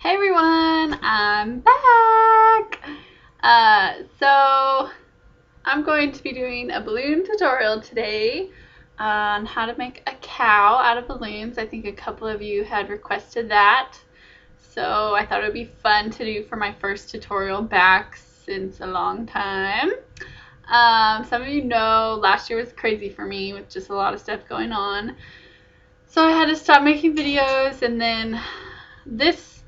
Hey everyone, I'm back! So I'm going to be doing a balloon tutorial today on how to make a cow out of balloons. I think a couple of you had requested that, so I thought it would be fun to do for my first tutorial back since a long time. Some of you know last year was crazy for me with just a lot of stuff going on, so I had to stop making videos, and then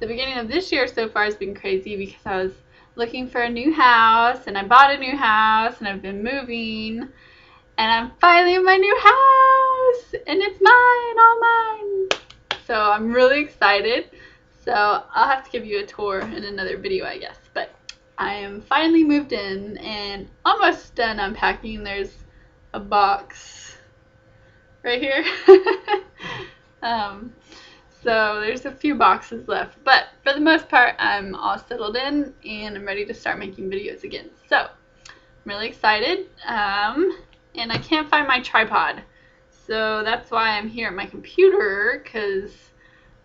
the beginning of this year so far has been crazy because I was looking for a new house, and I bought a new house, and I've been moving, and I'm finally in my new house, and it's mine, all mine. So I'm really excited. So I'll have to give you a tour in another video, I guess. But I am finally moved in and almost done unpacking. There's a box right here. So there's a few boxes left, but for the most part I'm all settled in and I'm ready to start making videos again. So I'm really excited, and I can't find my tripod, so that's why I'm here at my computer, because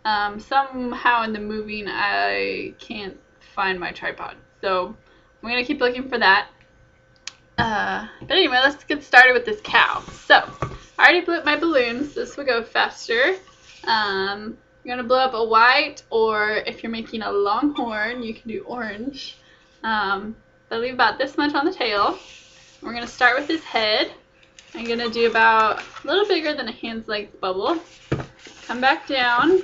somehow in the moving I can't find my tripod, so I'm gonna keep looking for that. But anyway, let's get started with this cow. So I already blew up my balloons. This will go faster. You're going to blow up a white, or if you're making a longhorn, you can do orange. But leave about this much on the tail. We're going to start with his head. I'm going to do about a little bigger than a hand's length bubble. Come back down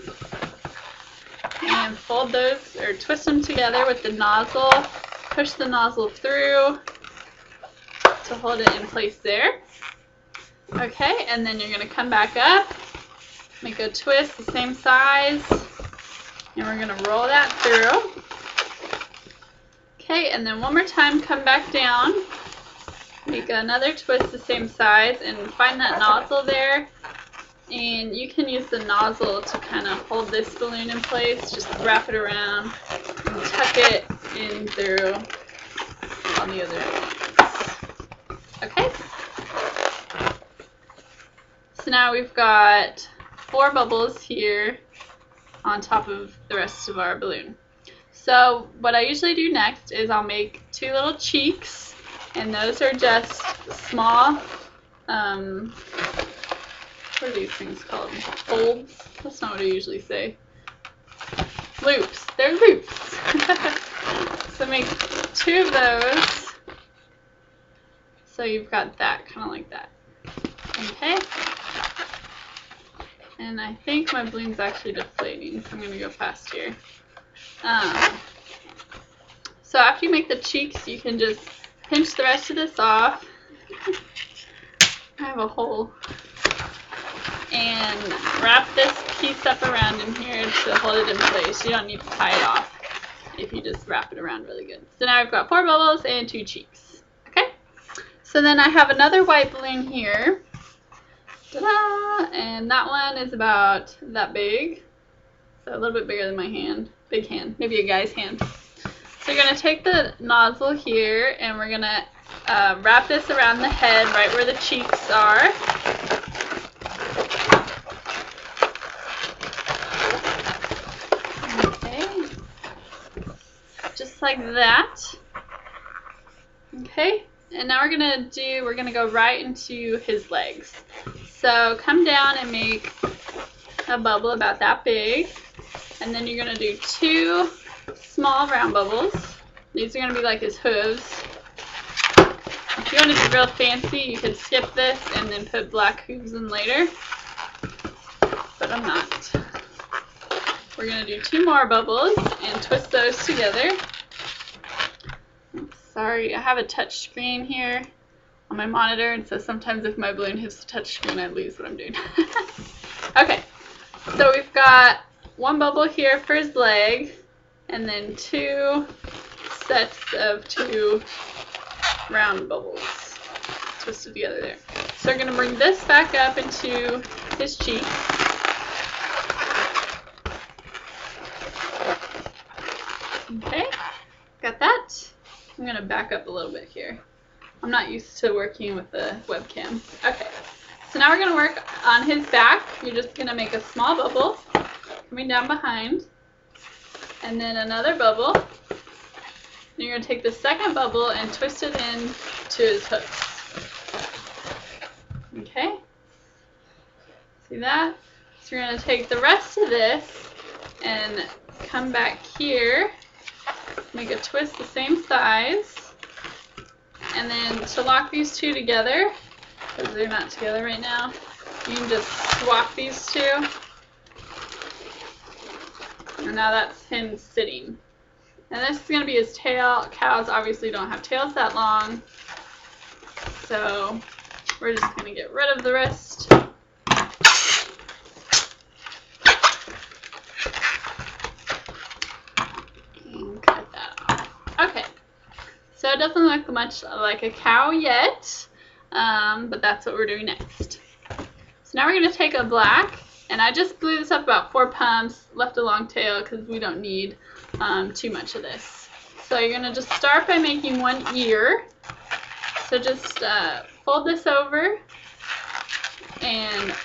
and fold those, or twist them together with the nozzle. Push the nozzle through to hold it in place there. Okay, and then you're going to come back up. Make a twist the same size, and we're going to roll that through. Okay, and then one more time, come back down, make another twist the same size, and find that nozzle there. And you can use the nozzle to kind of hold this balloon in place. Just wrap it around and tuck it in through on the other ones. Okay? So now we've got 4 bubbles here on top of the rest of our balloon. So what I usually do next is I'll make 2 little cheeks, and those are just small, what are these things called? Folds? That's not what I usually say. Loops. They're loops. So make 2 of those. So you've got that, kind of like that. Okay. And I think my balloon's actually deflating, so I'm going to go fast here. So after you make the cheeks, you can just pinch the rest of this off. I have a hole. And wrap this piece up around in here to hold it in place. You don't need to tie it off if you just wrap it around really good. So now I've got 4 bubbles and 2 cheeks. Okay? So then I have another white balloon here. Ta-da! And that one is about that big, so a little bit bigger than my hand, big hand, maybe a guy's hand. So you're going to take the nozzle here, and we're going to wrap this around the head right where the cheeks are. Okay, just like that. Okay, and now we're going to go right into his legs. So come down and make a bubble about that big, and then you're going to do 2 small round bubbles. These are going to be like his hooves. If you want to be real fancy, you could skip this and then put black hooves in later, but I'm not. We're going to do 2 more bubbles and twist those together. Sorry, I have a touch screen here on my monitor, and so sometimes if my balloon hits the touch screen, I lose what I'm doing. Okay, so we've got 1 bubble here for his leg, and then 2 sets of 2 round bubbles twisted together there. So we're going to bring this back up into his cheek. Okay, got that. I'm going to back up a little bit here. I'm not used to working with the webcam. Okay, so now we're going to work on his back. You're just going to make a small bubble coming down behind. and then another bubble. And you're going to take the second bubble and twist it in to his hooks. Okay? See that? So you're going to take the rest of this and come back here, make a twist the same size, and then to lock these two together, because they're not together right now, you can just swap these two. And now that's him sitting. And this is going to be his tail. Cows obviously don't have tails that long, so we're just going to get rid of the rest. And cut that off. Okay, so it doesn't look much like a cow yet, but that's what we're doing next. So now we're going to take a black, and I just blew this up about 4 pumps, left a long tail because we don't need too much of this. So you're going to just start by making one ear. So just fold this over and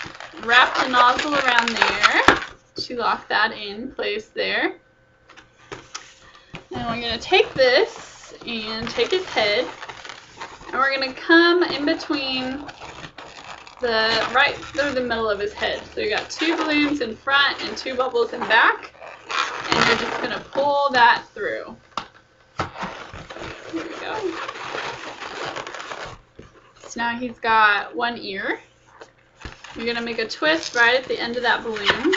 wrap the nozzle around there to lock that in place there. And we're going to take this and take his head, and we're going to come in between right through the middle of his head. So you got 2 balloons in front and 2 bubbles in back, and you're just going to pull that through. There we go. So now he's got 1 ear. You're going to make a twist right at the end of that balloon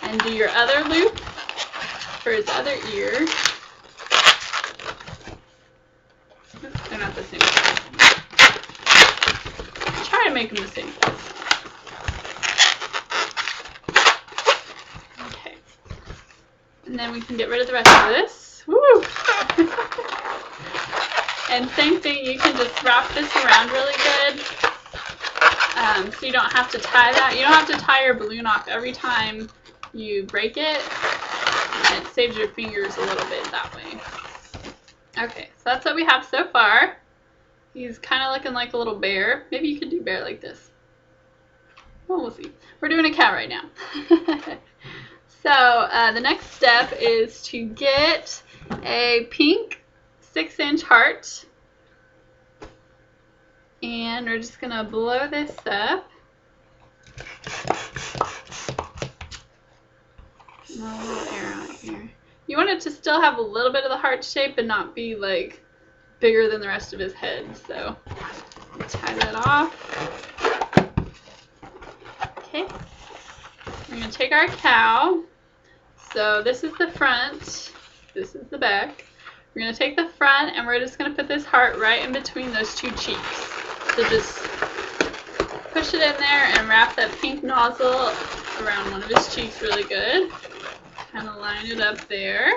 and do your other loop for his other ear. Oops, they're not the same size. Try to make them the same size. Okay. And then we can get rid of the rest of this. Woo! And same thing, you can just wrap this around really good. So you don't have to tie that. You don't have to tie your balloon off every time you break it. And it saves your fingers a little bit that way. Okay, so that's what we have so far. He's kind of looking like a little bear. Maybe you could do bear like this. Well, we'll see. We're doing a cat right now. So the next step is to get a pink 6-inch heart. And we're just going to blow this up. A little air out here. You want it to still have a little bit of the heart shape and not be like bigger than the rest of his head. So tie that off. Okay. We're going to take our cow. So this is the front. This is the back. We're going to take the front and we're just going to put this heart right in between those 2 cheeks. So just push it in there and wrap that pink nozzle around one of his cheeks really good. Kind of line it up there.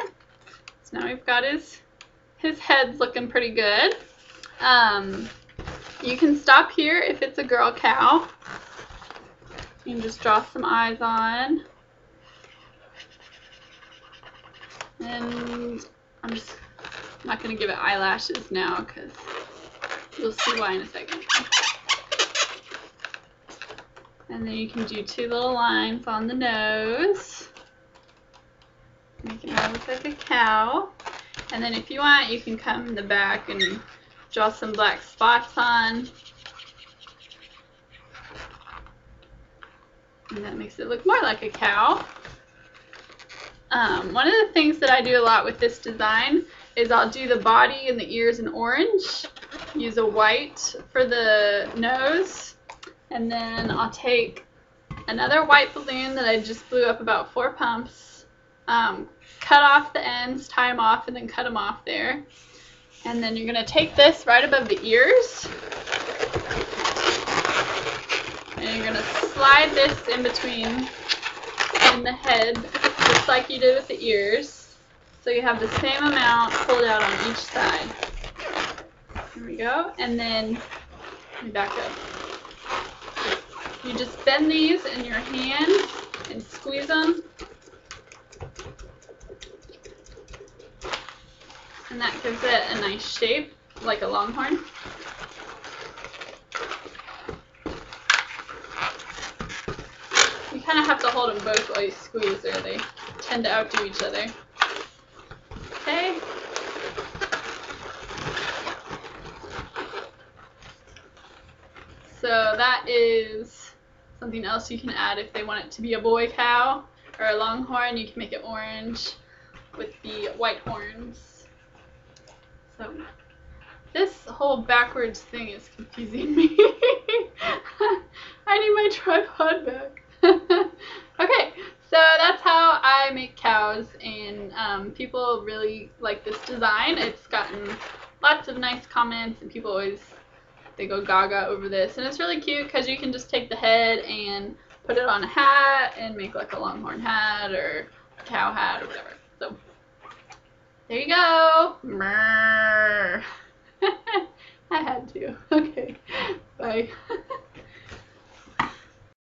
So now we've got his head's looking pretty good. You can stop here if it's a girl cow. You can just draw some eyes on. And I'm just not going to give it eyelashes now because you'll see why in a second. And then you can do 2 little lines on the nose. Make it look like a cow. And then if you want, you can come in the back and draw some black spots on. And that makes it look more like a cow. One of the things that I do a lot with this design is I'll do the body and the ears in orange, use a white for the nose, and then I'll take another white balloon that I just blew up about 4 pumps, cut off the ends, tie them off, and then cut them off there. And then you're going to take this right above the ears, and you're going to slide this in between in the head, just like you did with the ears. So you have the same amount pulled out on each side. Here we go. And then, let me back up. You just bend these in your hand and squeeze them. And that gives it a nice shape, like a longhorn. You kind of have to hold them both while you squeeze or they tend to outdo each other. Okay. So that is something else you can add if they want it to be a boy cow or a longhorn. You can make it orange with the white horns. So this whole backwards thing is confusing me. I need my tripod back. Okay, so that's how I make cows, and people really like this design. It's gotten lots of nice comments, and people always, they go gaga over this, and it's really cute because you can just take the head and put it on a hat and make like a longhorn hat or a cow hat or whatever. So there you go. I had to. Okay, bye.